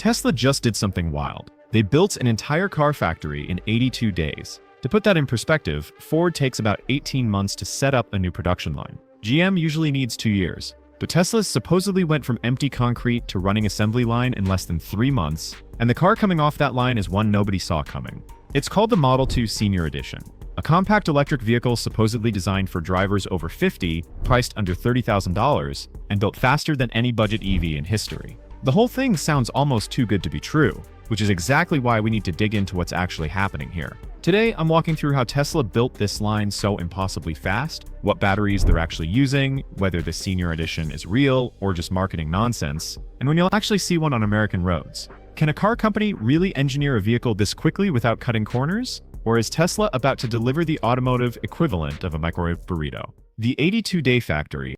Tesla just did something wild. They built an entire car factory in 82 days. To put that in perspective, Ford takes about 18 months to set up a new production line. GM usually needs 2 years. But Tesla supposedly went from empty concrete to running assembly line in less than 3 months, and the car coming off that line is one nobody saw coming. It's called the Model 2 Senior Edition, a compact electric vehicle supposedly designed for drivers over 50, priced under $30,000, and built faster than any budget EV in history. The whole thing sounds almost too good to be true, which is exactly why we need to dig into what's actually happening here. Today, I'm walking through how Tesla built this line so impossibly fast, what batteries they're actually using, whether the Senior Edition is real or just marketing nonsense, and when you'll actually see one on American roads. Can a car company really engineer a vehicle this quickly without cutting corners? Or is Tesla about to deliver the automotive equivalent of a microwave burrito? The 82-day factory.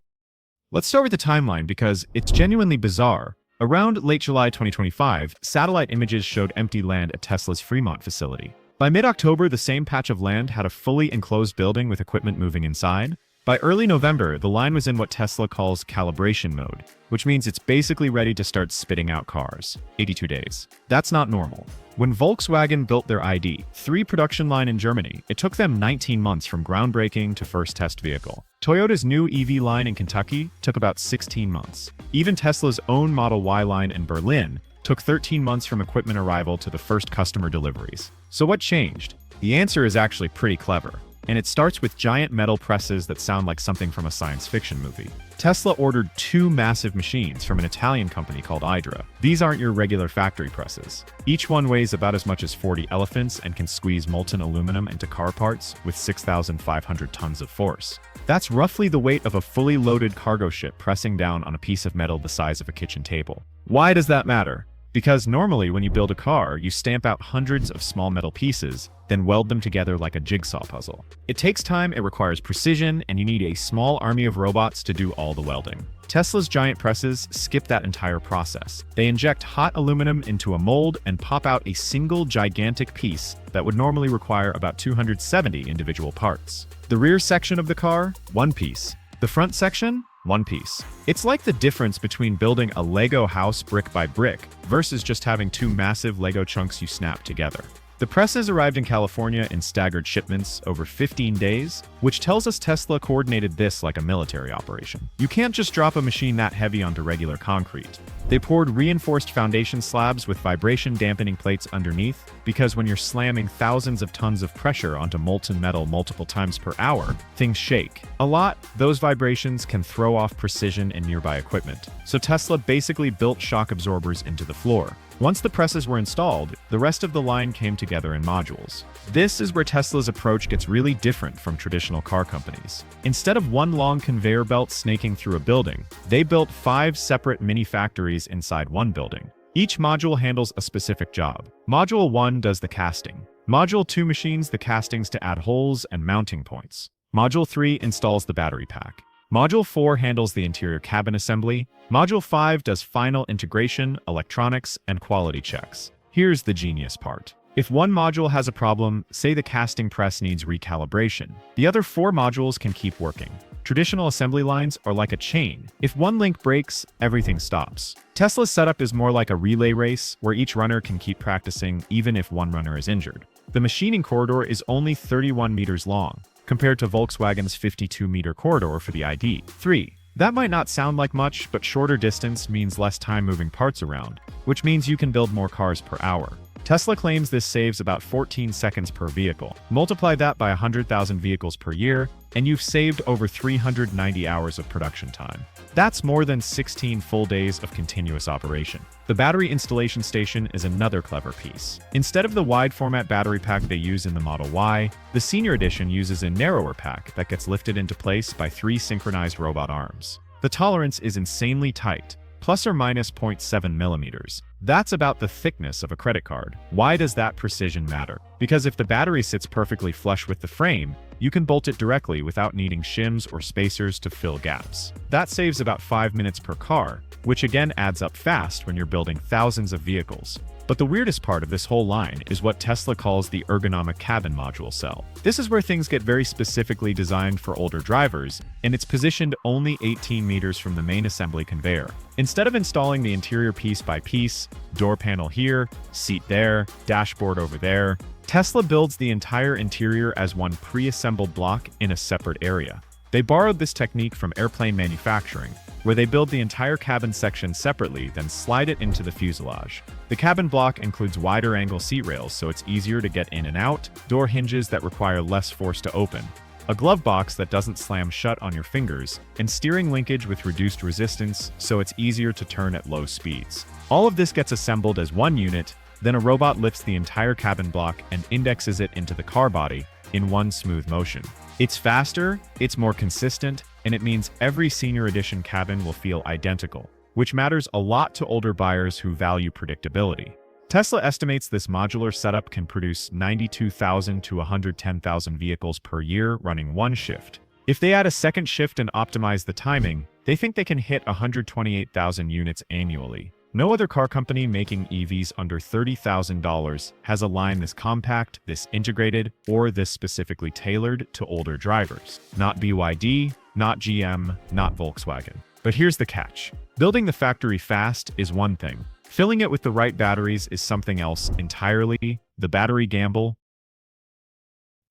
Let's start with the timeline because it's genuinely bizarre. Around late July 2025, satellite images showed empty land at Tesla's Fremont facility. By mid-October, the same patch of land had a fully enclosed building with equipment moving inside. By early November, the line was in what Tesla calls calibration mode, which means it's basically ready to start spitting out cars. 82 days. That's not normal. When Volkswagen built their ID.3 production line in Germany, it took them 19 months from groundbreaking to first test vehicle. Toyota's new EV line in Kentucky took about 16 months. Even Tesla's own Model Y line in Berlin took 13 months from equipment arrival to the first customer deliveries. So what changed? The answer is actually pretty clever, and it starts with giant metal presses that sound like something from a science fiction movie. Tesla ordered 2 massive machines from an Italian company called IDRA. These aren't your regular factory presses. Each one weighs about as much as 40 elephants and can squeeze molten aluminum into car parts with 6,500 tons of force. That's roughly the weight of a fully loaded cargo ship pressing down on a piece of metal the size of a kitchen table. Why does that matter? Because normally when you build a car, you stamp out hundreds of small metal pieces, then weld them together like a jigsaw puzzle. It takes time, it requires precision, and you need a small army of robots to do all the welding. Tesla's giant presses skip that entire process. They inject hot aluminum into a mold and pop out a single gigantic piece that would normally require about 270 individual parts. The rear section of the car, 1 piece. The front section, 1 piece. It's like the difference between building a Lego house brick by brick versus just having 2 massive Lego chunks you snap together. The presses arrived in California in staggered shipments over 15 days, which tells us Tesla coordinated this like a military operation. You can't just drop a machine that heavy onto regular concrete. They poured reinforced foundation slabs with vibration dampening plates underneath, because when you're slamming thousands of tons of pressure onto molten metal multiple times per hour, things shake. A lot, those vibrations can throw off precision and nearby equipment. So Tesla basically built shock absorbers into the floor. Once the presses were installed, the rest of the line came together in modules. This is where Tesla's approach gets really different from traditional car companies. Instead of one long conveyor belt snaking through a building, they built 5 separate mini factories inside one building. Each module handles a specific job. Module 1 does the casting. Module 2 machines the castings to add holes and mounting points. Module 3 installs the battery pack. Module 4 handles the interior cabin assembly. Module 5 does final integration, electronics, and quality checks. Here's the genius part. If one module has a problem, say the casting press needs recalibration, the other 4 modules can keep working. Traditional assembly lines are like a chain. If one link breaks, everything stops. Tesla's setup is more like a relay race, where each runner can keep practicing even if one runner is injured. The machining corridor is only 31 meters long, compared to Volkswagen's 52-meter corridor for the ID.3. That might not sound like much, but shorter distance means less time moving parts around, which means you can build more cars per hour. Tesla claims this saves about 14 seconds per vehicle. Multiply that by 100,000 vehicles per year, and you've saved over 390 hours of production time. That's more than 16 full days of continuous operation. The battery installation station is another clever piece. Instead of the wide-format battery pack they use in the Model Y, the Senior Edition uses a narrower pack that gets lifted into place by 3 synchronized robot arms. The tolerance is insanely tight, plus or minus 0.7 millimeters. That's about the thickness of a credit card. Why does that precision matter? Because if the battery sits perfectly flush with the frame, You can bolt it directly without needing shims or spacers to fill gaps. That saves about 5 minutes per car, which again adds up fast when you're building thousands of vehicles. But the weirdest part of this whole line is what Tesla calls the ergonomic cabin module cell. This is where things get very specifically designed for older drivers, and it's positioned only 18 meters from the main assembly conveyor. Instead of installing the interior piece by piece, door panel here, seat there, dashboard over there, Tesla builds the entire interior as one pre-assembled block in a separate area. They borrowed this technique from airplane manufacturing, where they build the entire cabin section separately, then slide it into the fuselage. The cabin block includes wider angle seat rails so it's easier to get in and out, door hinges that require less force to open, a glove box that doesn't slam shut on your fingers, and steering linkage with reduced resistance so it's easier to turn at low speeds. All of this gets assembled as one unit, then a robot lifts the entire cabin block and indexes it into the car body in one smooth motion. It's faster, it's more consistent, and it means every senior edition cabin will feel identical, which matters a lot to older buyers who value predictability. Tesla estimates this modular setup can produce 92,000 to 110,000 vehicles per year running one shift. If they add a second shift and optimize the timing, they think they can hit 128,000 units annually. No other car company making EVs under $30,000 has a line this compact, this integrated, or this specifically tailored to older drivers. Not BYD, not GM, not Volkswagen. But here's the catch. Building the factory fast is one thing. Filling it with the right batteries is something else entirely. The battery gamble.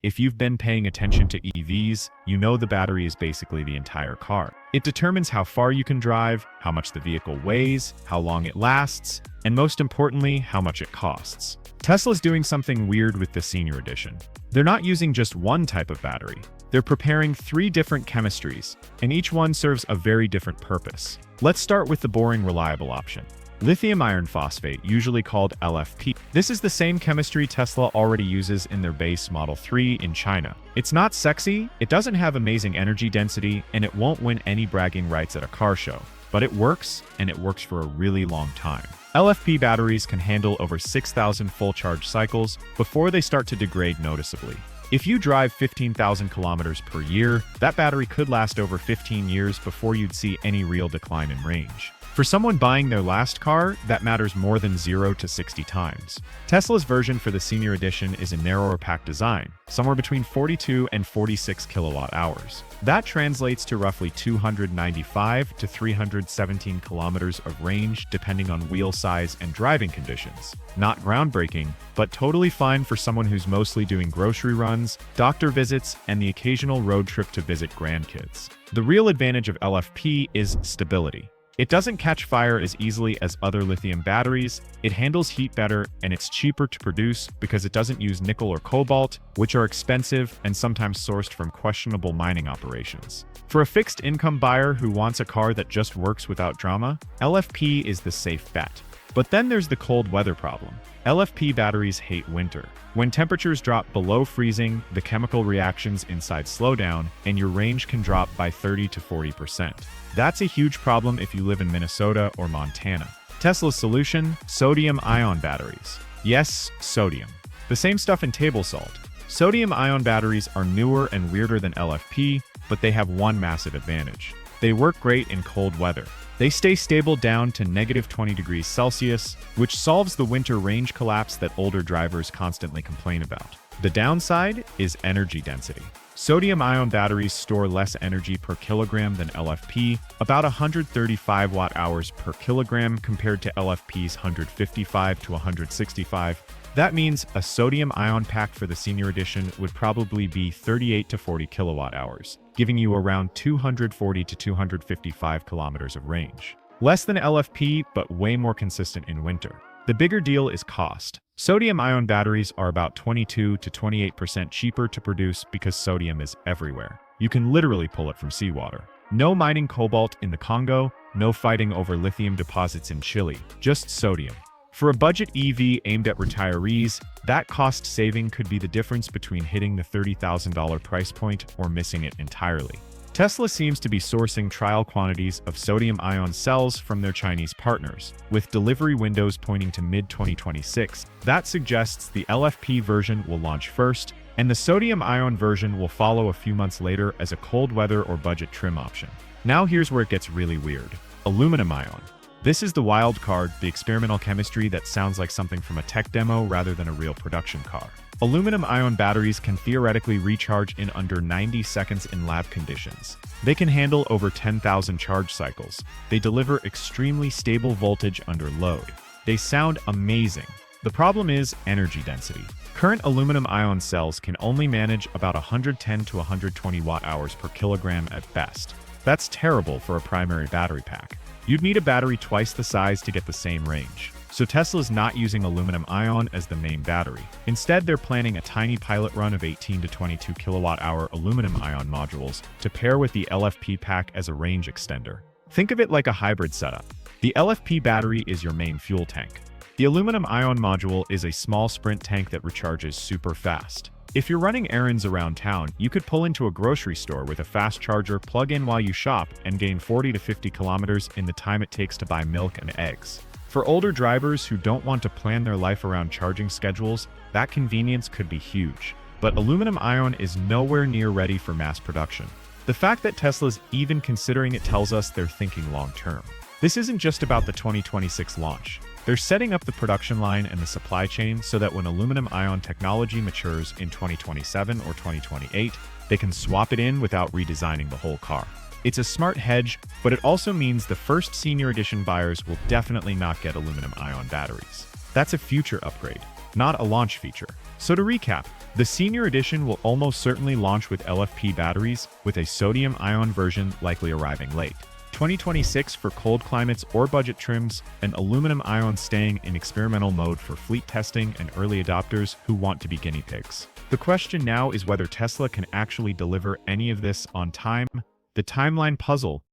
If you've been paying attention to EVs, you know the battery is basically the entire car. It determines how far you can drive, how much the vehicle weighs, how long it lasts, and most importantly, how much it costs. Tesla's doing something weird with the Senior Edition. They're not using just one type of battery. They're preparing 3 different chemistries, and each one serves a very different purpose. Let's start with the boring, reliable option. Lithium iron phosphate, usually called LFP. This is the same chemistry Tesla already uses in their base Model 3 in China. It's not sexy, it doesn't have amazing energy density, and it won't win any bragging rights at a car show. But it works, and it works for a really long time. LFP batteries can handle over 6,000 full charge cycles before they start to degrade noticeably. If you drive 15,000 kilometers per year, that battery could last over 15 years before you'd see any real decline in range. For someone buying their last car, that matters more than 0 to 60 times. Tesla's version for the Senior Edition is a narrower pack design, somewhere between 42 and 46 kilowatt hours. That translates to roughly 295 to 317 kilometers of range depending on wheel size and driving conditions. Not groundbreaking, but totally fine for someone who's mostly doing grocery runs, doctor visits, and the occasional road trip to visit grandkids. The real advantage of LFP is stability. It doesn't catch fire as easily as other lithium batteries, it handles heat better, and it's cheaper to produce because it doesn't use nickel or cobalt, which are expensive and sometimes sourced from questionable mining operations. For a fixed-income buyer who wants a car that just works without drama, LFP is the safe bet. But then there's the cold weather problem. LFP batteries hate winter. When temperatures drop below freezing, the chemical reactions inside slow down, and your range can drop by 30 to 40%. That's a huge problem if you live in Minnesota or Montana. Tesla's solution? Sodium-ion batteries. Yes, sodium. The same stuff in table salt. Sodium-ion batteries are newer and weirder than LFP, but they have one massive advantage. They work great in cold weather. They stay stable down to negative 20 degrees Celsius, which solves the winter range collapse that older drivers constantly complain about. The downside is energy density. Sodium-ion batteries store less energy per kilogram than LFP, about 135 watt-hours per kilogram compared to LFP's 155 to 165. That means a sodium-ion pack for the Senior Edition would probably be 38 to 40 kilowatt-hours, giving you around 240 to 255 kilometers of range. Less than LFP, but way more consistent in winter. The bigger deal is cost. Sodium-ion batteries are about 22 to 28% cheaper to produce because sodium is everywhere. You can literally pull it from seawater. No mining cobalt in the Congo, no fighting over lithium deposits in Chile, just sodium. For a budget EV aimed at retirees, that cost saving could be the difference between hitting the $30,000 price point or missing it entirely. Tesla seems to be sourcing trial quantities of sodium-ion cells from their Chinese partners, with delivery windows pointing to mid-2026. That suggests the LFP version will launch first, and the sodium-ion version will follow a few months later as a cold weather or budget trim option. Now here's where it gets really weird. Aluminum-ion. This is the wild card, the experimental chemistry that sounds like something from a tech demo rather than a real production car. Aluminum-ion batteries can theoretically recharge in under 90 seconds in lab conditions. They can handle over 10,000 charge cycles. They deliver extremely stable voltage under load. They sound amazing. The problem is energy density. Current aluminum-ion cells can only manage about 110 to 120 watt-hours per kilogram at best. That's terrible for a primary battery pack. You'd need a battery twice the size to get the same range. So Tesla's not using aluminum-ion as the main battery. Instead, they're planning a tiny pilot run of 18 to 22 kilowatt-hour aluminum-ion modules to pair with the LFP pack as a range extender. Think of it like a hybrid setup. The LFP battery is your main fuel tank. The aluminum-ion module is a small sprint tank that recharges super fast. If you're running errands around town, you could pull into a grocery store with a fast charger, plug in while you shop, and gain 40 to 50 kilometers in the time it takes to buy milk and eggs. For older drivers who don't want to plan their life around charging schedules, that convenience could be huge. But aluminum-ion is nowhere near ready for mass production. The fact that Tesla's even considering it tells us they're thinking long-term. This isn't just about the 2026 launch. They're setting up the production line and the supply chain so that when aluminum-ion technology matures in 2027 or 2028, they can swap it in without redesigning the whole car. It's a smart hedge, but it also means the first Senior Edition buyers will definitely not get aluminum-ion batteries. That's a future upgrade, not a launch feature. So to recap, the Senior Edition will almost certainly launch with LFP batteries, with a sodium-ion version likely arriving late. 2026 for cold climates or budget trims, and aluminum-ion staying in experimental mode for fleet testing and early adopters who want to be guinea pigs. The question now is whether Tesla can actually deliver any of this on time. The timeline puzzle.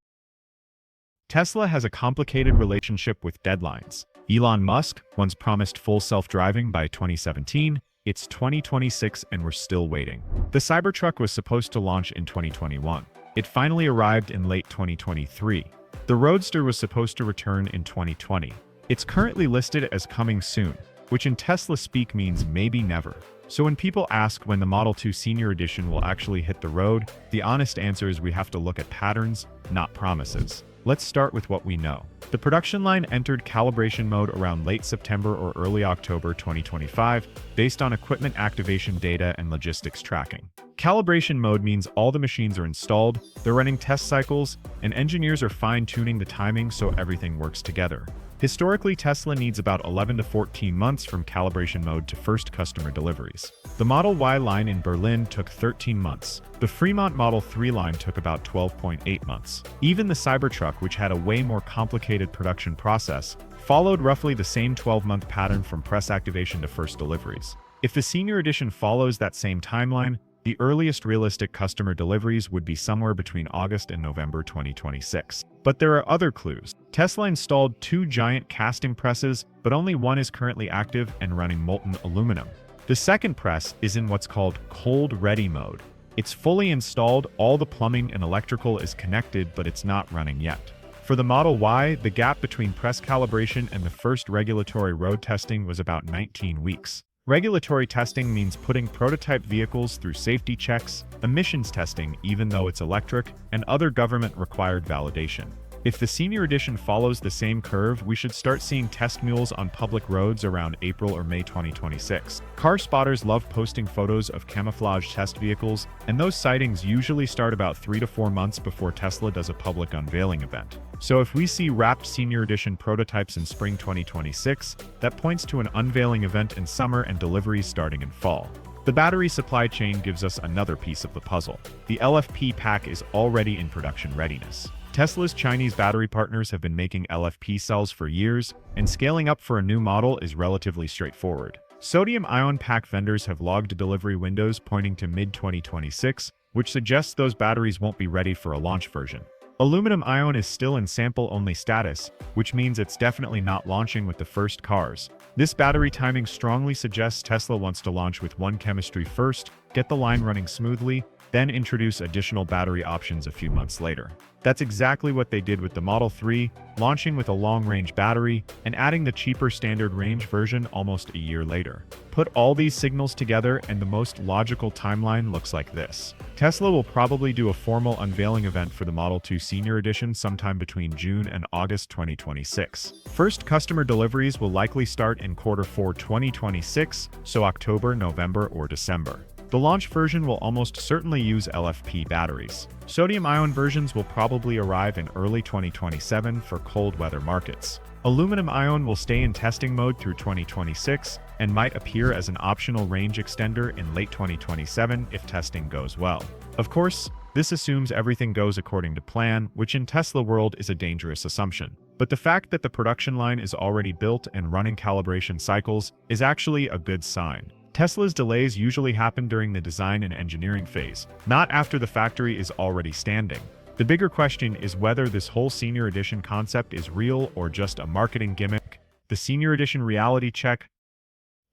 Tesla has a complicated relationship with deadlines. Elon Musk once promised full self-driving by 2017. It's 2026 and we're still waiting. The Cybertruck was supposed to launch in 2021. It finally arrived in late 2023. The Roadster was supposed to return in 2020. It's currently listed as coming soon, which in Tesla speak means maybe never. So when people ask when the Model 2 Senior Edition will actually hit the road, the honest answer is we have to look at patterns, not promises. Let's start with what we know. The production line entered calibration mode around late September or early October 2025, based on equipment activation data and logistics tracking. Calibration mode means all the machines are installed, they're running test cycles, and engineers are fine-tuning the timing so everything works together. Historically, Tesla needs about 11 to 14 months from calibration mode to first customer deliveries. The Model Y line in Berlin took 13 months. The Fremont Model 3 line took about 12.8 months. Even the Cybertruck, which had a way more complicated production process, followed roughly the same 12-month pattern from press activation to first deliveries. If the Senior Edition follows that same timeline, the earliest realistic customer deliveries would be somewhere between August and November 2026. But there are other clues. Tesla installed 2 giant casting presses, but only one is currently active and running molten aluminum. The second press is in what's called cold-ready mode. It's fully installed, all the plumbing and electrical is connected, but it's not running yet. For the Model Y, the gap between press calibration and the first regulatory road testing was about 19 weeks. Regulatory testing means putting prototype vehicles through safety checks, emissions testing even though it's electric, and other government-required validation. If the Senior Edition follows the same curve, we should start seeing test mules on public roads around April or May 2026. Car spotters love posting photos of camouflage test vehicles, and those sightings usually start about 3 to 4 months before Tesla does a public unveiling event. So if we see wrapped Senior Edition prototypes in spring 2026, that points to an unveiling event in summer and deliveries starting in fall. The battery supply chain gives us another piece of the puzzle. The LFP pack is already in production readiness. Tesla's Chinese battery partners have been making LFP cells for years, and scaling up for a new model is relatively straightforward. Sodium-ion pack vendors have logged delivery windows pointing to mid-2026, which suggests those batteries won't be ready for a launch version. Aluminum-ion is still in sample-only status, which means it's definitely not launching with the first cars. This battery timing strongly suggests Tesla wants to launch with one chemistry first, get the line running smoothly, then introduce additional battery options a few months later. That's exactly what they did with the Model 3, launching with a long-range battery and adding the cheaper standard range version almost a year later. Put all these signals together and the most logical timeline looks like this. Tesla will probably do a formal unveiling event for the Model 2 Senior Edition sometime between June and August 2026. First customer deliveries will likely start in Q4 2026, so October, November, or December. The launch version will almost certainly use LFP batteries. Sodium-ion versions will probably arrive in early 2027 for cold weather markets. Aluminum-ion will stay in testing mode through 2026 and might appear as an optional range extender in late 2027 if testing goes well. Of course, this assumes everything goes according to plan, which in Tesla world is a dangerous assumption. But the fact that the production line is already built and running calibration cycles is actually a good sign. Tesla's delays usually happen during the design and engineering phase, not after the factory is already standing. The bigger question is whether this whole Senior Edition concept is real or just a marketing gimmick. The Senior Edition reality check.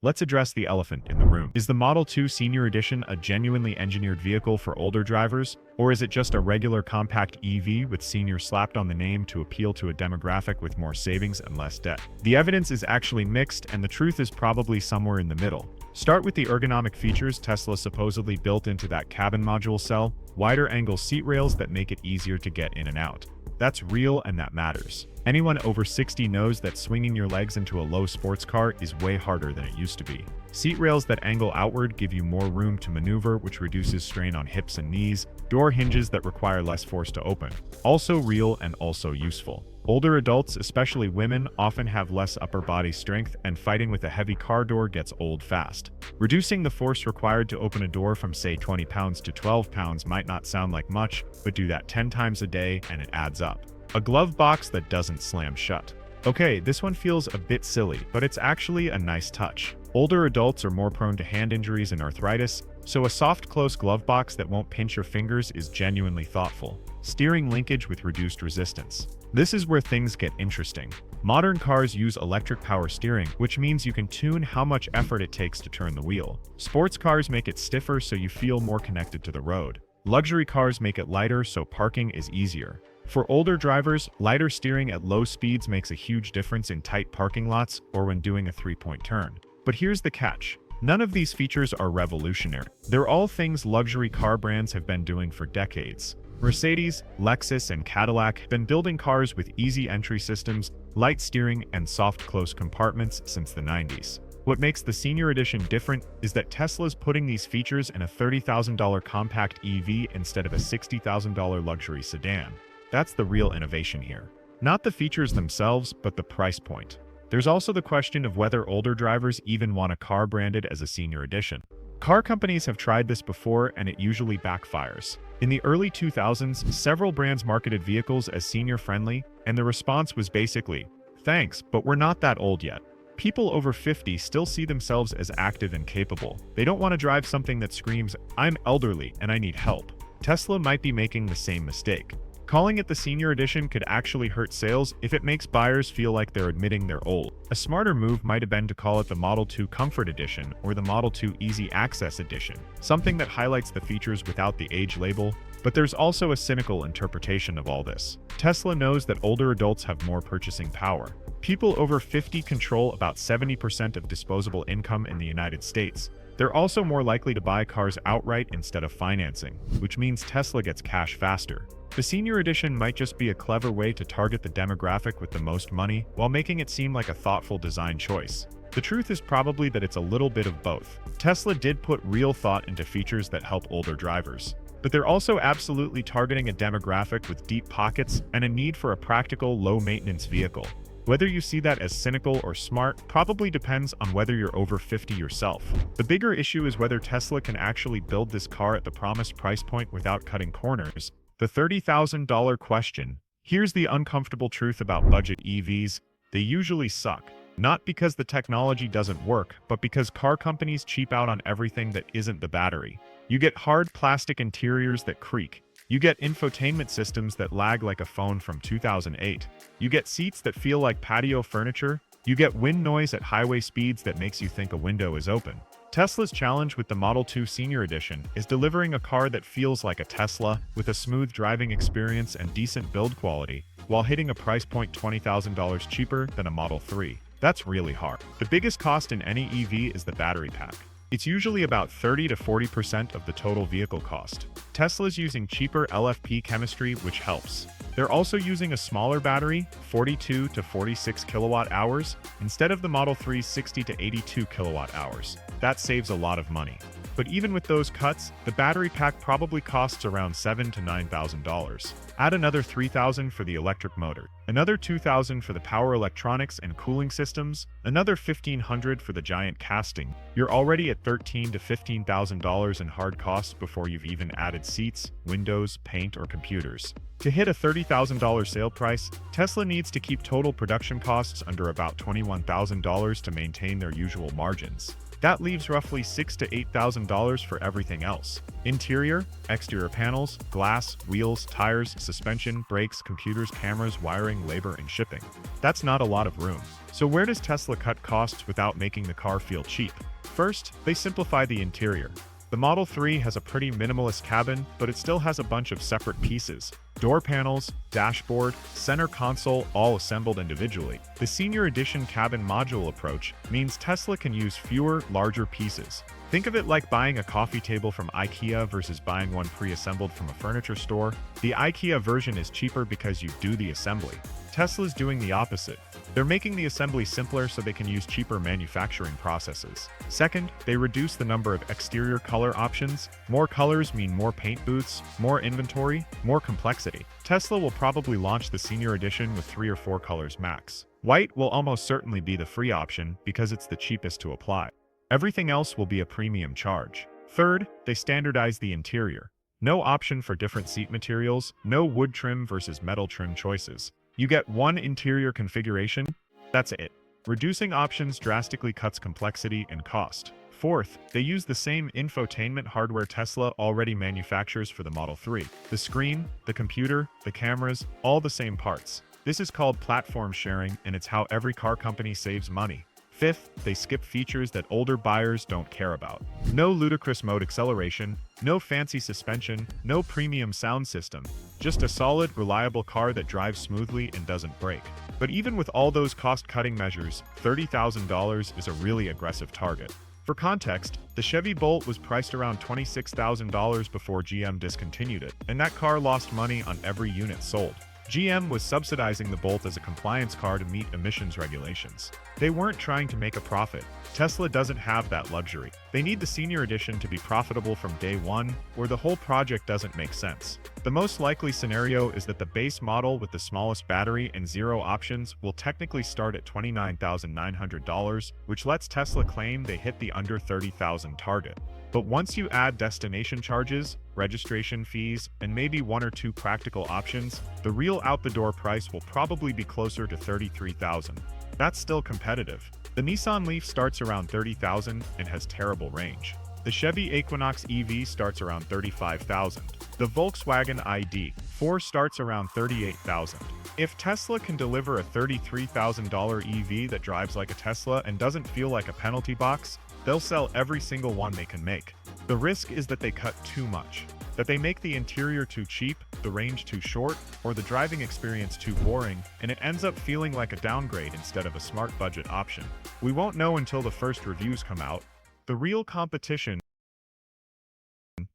Let's address the elephant in the room. Is the Model 2 Senior Edition a genuinely engineered vehicle for older drivers, or is it just a regular compact EV with senior slapped on the name to appeal to a demographic with more savings and less debt? The evidence is actually mixed, and the truth is probably somewhere in the middle. Start with the ergonomic features Tesla supposedly built into that cabin module cell, wider angle seat rails that make it easier to get in and out. That's real and that matters. Anyone over 60 knows that swinging your legs into a low sports car is way harder than it used to be. Seat rails that angle outward give you more room to maneuver, which reduces strain on hips and knees. Door hinges that require less force to open. Also real and also useful. Older adults, especially women, often have less upper body strength, and fighting with a heavy car door gets old fast. Reducing the force required to open a door from say 20 pounds to 12 pounds might not sound like much, but do that 10 times a day and it adds up. A glove box that doesn't slam shut. Okay, this one feels a bit silly, but it's actually a nice touch. Older adults are more prone to hand injuries and arthritis, so a soft close glove box that won't pinch your fingers is genuinely thoughtful. Steering linkage with reduced resistance. This is where things get interesting. Modern cars use electric power steering, which means you can tune how much effort it takes to turn the wheel. Sports cars make it stiffer so you feel more connected to the road. Luxury cars make it lighter so parking is easier. For older drivers, lighter steering at low speeds makes a huge difference in tight parking lots or when doing a three-point turn. But here's the catch. None of these features are revolutionary. They're all things luxury car brands have been doing for decades. Mercedes, Lexus, and Cadillac have been building cars with easy entry systems, light steering, and soft close compartments since the 90s. What makes the Senior Edition different is that Tesla's putting these features in a $30,000 compact EV instead of a $60,000 luxury sedan. That's the real innovation here. Not the features themselves, but the price point. There's also the question of whether older drivers even want a car branded as a Senior Edition. Car companies have tried this before and it usually backfires. In the early 2000s, several brands marketed vehicles as senior-friendly, and the response was basically, "Thanks, but we're not that old yet." People over 50 still see themselves as active and capable. They don't want to drive something that screams, "I'm elderly and I need help." Tesla might be making the same mistake. Calling it the Senior Edition could actually hurt sales if it makes buyers feel like they're admitting they're old. A smarter move might have been to call it the Model 2 Comfort Edition or the Model 2 Easy Access Edition, something that highlights the features without the age label. But there's also a cynical interpretation of all this. Tesla knows that older adults have more purchasing power. People over 50 control about 70% of disposable income in the United States. They're also more likely to buy cars outright instead of financing, which means Tesla gets cash faster. The Senior Edition might just be a clever way to target the demographic with the most money while making it seem like a thoughtful design choice. The truth is probably that it's a little bit of both. Tesla did put real thought into features that help older drivers, but they're also absolutely targeting a demographic with deep pockets and a need for a practical, low-maintenance vehicle. Whether you see that as cynical or smart probably depends on whether you're over 50 yourself. The bigger issue is whether Tesla can actually build this car at the promised price point without cutting corners. The $30,000 question. Here's the uncomfortable truth about budget EVs. They usually suck. Not because the technology doesn't work, but because car companies cheap out on everything that isn't the battery. You get hard plastic interiors that creak. You get infotainment systems that lag like a phone from 2008. You get seats that feel like patio furniture. You get wind noise at highway speeds that makes you think a window is open. Tesla's challenge with the Model 2 Senior Edition is delivering a car that feels like a Tesla with a smooth driving experience and decent build quality, while hitting a price point $20,000 cheaper than a Model 3. That's really hard. The biggest cost in any EV is the battery pack. It's usually about 30 to 40% of the total vehicle cost. Tesla's using cheaper LFP chemistry, which helps. They're also using a smaller battery, 42 to 46 kilowatt hours, instead of the Model 3's 60 to 82 kilowatt hours. That saves a lot of money. But even with those cuts, the battery pack probably costs around $7,000 to $9,000. Add another $3,000 for the electric motor, another $2,000 for the power electronics and cooling systems, another $1,500 for the giant casting. You're already at $13,000 to $15,000 in hard costs before you've even added seats, windows, paint, or computers. To hit a $30,000 sale price, Tesla needs to keep total production costs under about $21,000 to maintain their usual margins. That leaves roughly $6,000 to $8,000 for everything else. Interior, exterior panels, glass, wheels, tires, suspension, brakes, computers, cameras, wiring, labor, and shipping. That's not a lot of room. So where does Tesla cut costs without making the car feel cheap? First, they simplify the interior. The Model 3 has a pretty minimalist cabin, but it still has a bunch of separate pieces. Door panels, dashboard, center console, all assembled individually. The Senior Edition cabin module approach means Tesla can use fewer, larger pieces. Think of it like buying a coffee table from IKEA versus buying one pre-assembled from a furniture store. The IKEA version is cheaper because you do the assembly. Tesla's doing the opposite. They're making the assembly simpler so they can use cheaper manufacturing processes. Second, they reduce the number of exterior color options. More colors mean more paint booths, more inventory, more complexity. Tesla will probably launch the Senior Edition with 3 or 4 colors max. White will almost certainly be the free option because it's the cheapest to apply. Everything else will be a premium charge. Third, they standardize the interior. No option for different seat materials, no wood trim versus metal trim choices. You get one interior configuration, that's it. Reducing options drastically cuts complexity and cost. Fourth, they use the same infotainment hardware Tesla already manufactures for the Model 3. The screen, the computer, the cameras, all the same parts. This is called platform sharing, and it's how every car company saves money. Fifth, they skip features that older buyers don't care about. No ludicrous mode acceleration, no fancy suspension, no premium sound system. Just a solid, reliable car that drives smoothly and doesn't break. But even with all those cost-cutting measures, $30,000 is a really aggressive target. For context, the Chevy Bolt was priced around $26,000 before GM discontinued it, and that car lost money on every unit sold. GM was subsidizing the Bolt as a compliance car to meet emissions regulations. They weren't trying to make a profit. Tesla doesn't have that luxury. They need the Senior Edition to be profitable from day one, or the whole project doesn't make sense. The most likely scenario is that the base model with the smallest battery and 0 options will technically start at $29,900, which lets Tesla claim they hit the under $30,000 target. But once you add destination charges, registration fees, and maybe 1 or 2 practical options, the real out-the-door price will probably be closer to $33,000. That's still competitive. The Nissan Leaf starts around $30,000 and has terrible range. The Chevy Equinox EV starts around $35,000. The Volkswagen ID.4 starts around $38,000. If Tesla can deliver a $33,000 EV that drives like a Tesla and doesn't feel like a penalty box, they'll sell every single one they can make. The risk is that they cut too much, that they make the interior too cheap, the range too short, or the driving experience too boring, and it ends up feeling like a downgrade instead of a smart budget option. We won't know until the first reviews come out. The real competition.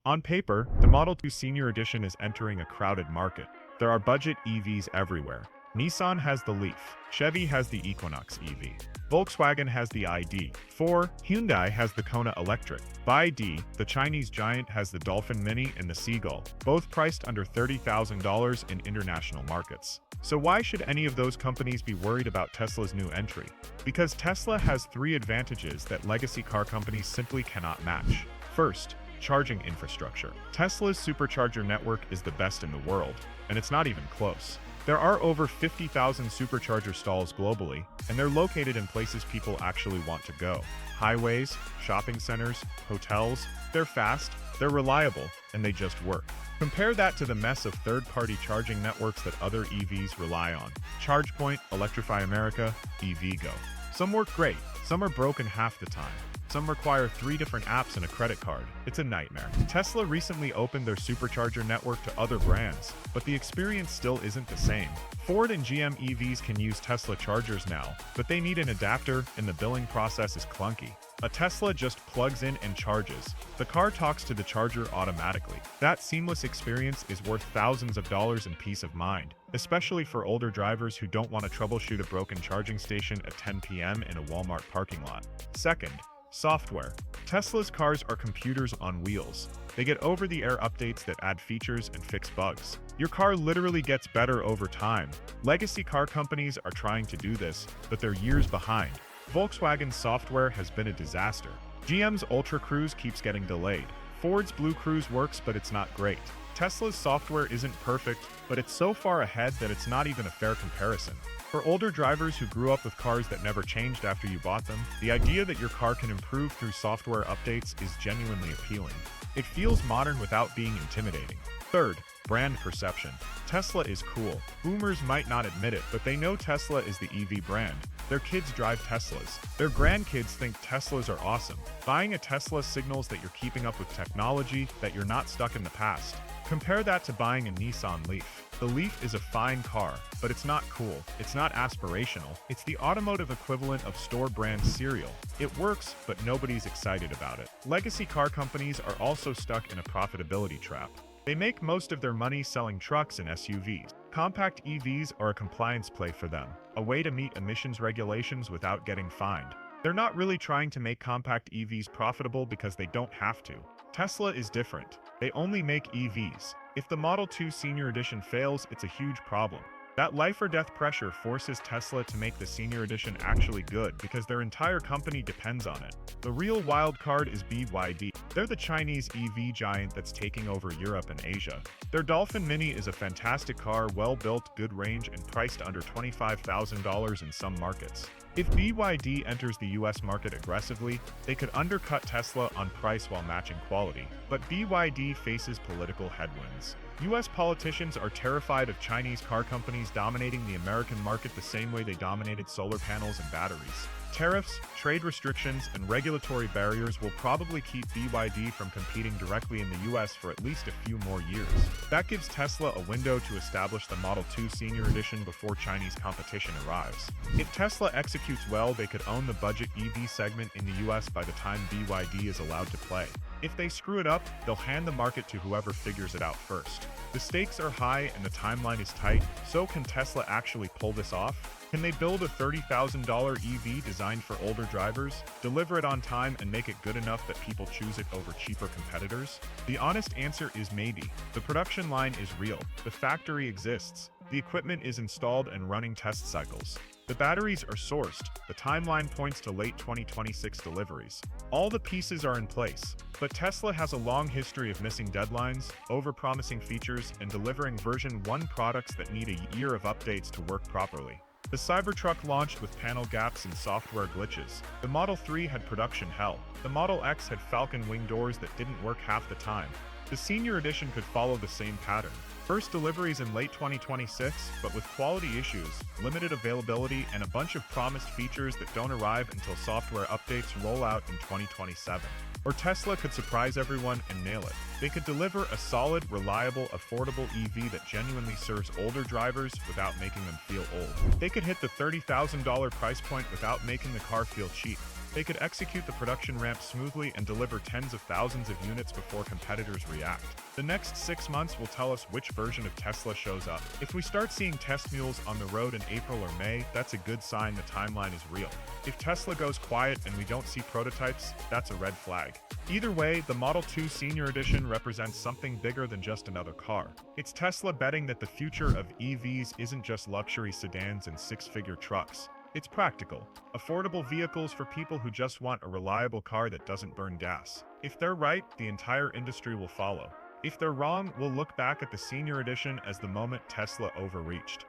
On paper, the Model 2 Senior Edition is entering a crowded market. There are budget EVs everywhere. Nissan has the Leaf, Chevy has the Equinox EV, Volkswagen has the ID.4, Hyundai has the Kona Electric, BYD, the Chinese giant, has the Dolphin Mini and the Seagull, both priced under $30,000 in international markets. So why should any of those companies be worried about Tesla's new entry? Because Tesla has 3 advantages that legacy car companies simply cannot match. First, charging infrastructure. Tesla's supercharger network is the best in the world, and it's not even close. There are over 50,000 supercharger stalls globally, and they're located in places people actually want to go. Highways, shopping centers, hotels, they're fast, they're reliable, and they just work. Compare that to the mess of third-party charging networks that other EVs rely on. ChargePoint, Electrify America, EVgo. Some work great, some are broken half the time. Some require 3 different apps and a credit card. It's a nightmare. Tesla recently opened their supercharger network to other brands, but the experience still isn't the same. Ford and GM EVs can use Tesla chargers now, but they need an adapter and the billing process is clunky. A Tesla just plugs in and charges. The car talks to the charger automatically. That seamless experience is worth thousands of dollars in peace of mind, especially for older drivers who don't want to troubleshoot a broken charging station at 10 p.m. in a Walmart parking lot. Second, software. Tesla's cars are computers on wheels. They get over-the-air updates that add features and fix bugs. Your car literally gets better over time. Legacy car companies are trying to do this, but they're years behind. Volkswagen's software has been a disaster. GM's Ultra Cruise keeps getting delayed. Ford's Blue Cruise works, but it's not great. Tesla's software isn't perfect, but it's so far ahead that it's not even a fair comparison. For older drivers who grew up with cars that never changed after you bought them, the idea that your car can improve through software updates is genuinely appealing. It feels modern without being intimidating. Third, brand perception. Tesla is cool. Boomers might not admit it, but they know Tesla is the EV brand. Their kids drive Teslas. Their grandkids think Teslas are awesome. Buying a Tesla signals that you're keeping up with technology, that you're not stuck in the past. Compare that to buying a Nissan Leaf. The Leaf is a fine car, but it's not cool. It's not aspirational. It's the automotive equivalent of store brand cereal. It works, but nobody's excited about it. Legacy car companies are also stuck in a profitability trap. They make most of their money selling trucks and SUVs. Compact EVs are a compliance play for them, a way to meet emissions regulations without getting fined. They're not really trying to make compact EVs profitable because they don't have to. Tesla is different. They only make EVs. If the Model 2 Senior Edition fails, it's a huge problem. That life-or-death pressure forces Tesla to make the Senior Edition actually good because their entire company depends on it. The real wild card is BYD. They're the Chinese EV giant that's taking over Europe and Asia. Their Dolphin Mini is a fantastic car, well-built, good range, and priced under $25,000 in some markets. If BYD enters the US market aggressively, they could undercut Tesla on price while matching quality. But BYD faces political headwinds. US politicians are terrified of Chinese car companies dominating the American market the same way they dominated solar panels and batteries. Tariffs, trade restrictions, and regulatory barriers will probably keep BYD from competing directly in the US for at least a few more years. That gives Tesla a window to establish the Model 2 Senior Edition before Chinese competition arrives. If Tesla executes well, they could own the budget EV segment in the US by the time BYD is allowed to play. If they screw it up, they'll hand the market to whoever figures it out first. The stakes are high and the timeline is tight, so can Tesla actually pull this off? Can they build a $30,000 EV designed for older drivers, deliver it on time, and make it good enough that people choose it over cheaper competitors? The honest answer is maybe. The production line is real. The factory exists. The equipment is installed and running test cycles. The batteries are sourced. The timeline points to late 2026 deliveries. All the pieces are in place. But Tesla has a long history of missing deadlines, overpromising features, and delivering version 1 products that need a year of updates to work properly. The Cybertruck launched with panel gaps and software glitches. The Model 3 had production hell. The Model X had falcon wing doors that didn't work half the time. The Senior Edition could follow the same pattern. First deliveries in late 2026, but with quality issues, limited availability, and a bunch of promised features that don't arrive until software updates roll out in 2027. Or Tesla could surprise everyone and nail it. They could deliver a solid, reliable, affordable EV that genuinely serves older drivers without making them feel old. They could hit the $30,000 price point without making the car feel cheap. They could execute the production ramp smoothly and deliver tens of thousands of units before competitors react. The next 6 months will tell us which version of Tesla shows up. If we start seeing test mules on the road in April or May, that's a good sign the timeline is real. If Tesla goes quiet and we don't see prototypes, that's a red flag. Either way, the Model 2 Senior Edition represents something bigger than just another car. It's Tesla betting that the future of EVs isn't just luxury sedans and six-figure trucks. It's practical, affordable vehicles for people who just want a reliable car that doesn't burn gas. If they're right, the entire industry will follow. If they're wrong, we'll look back at the Senior Edition as the moment Tesla overreached.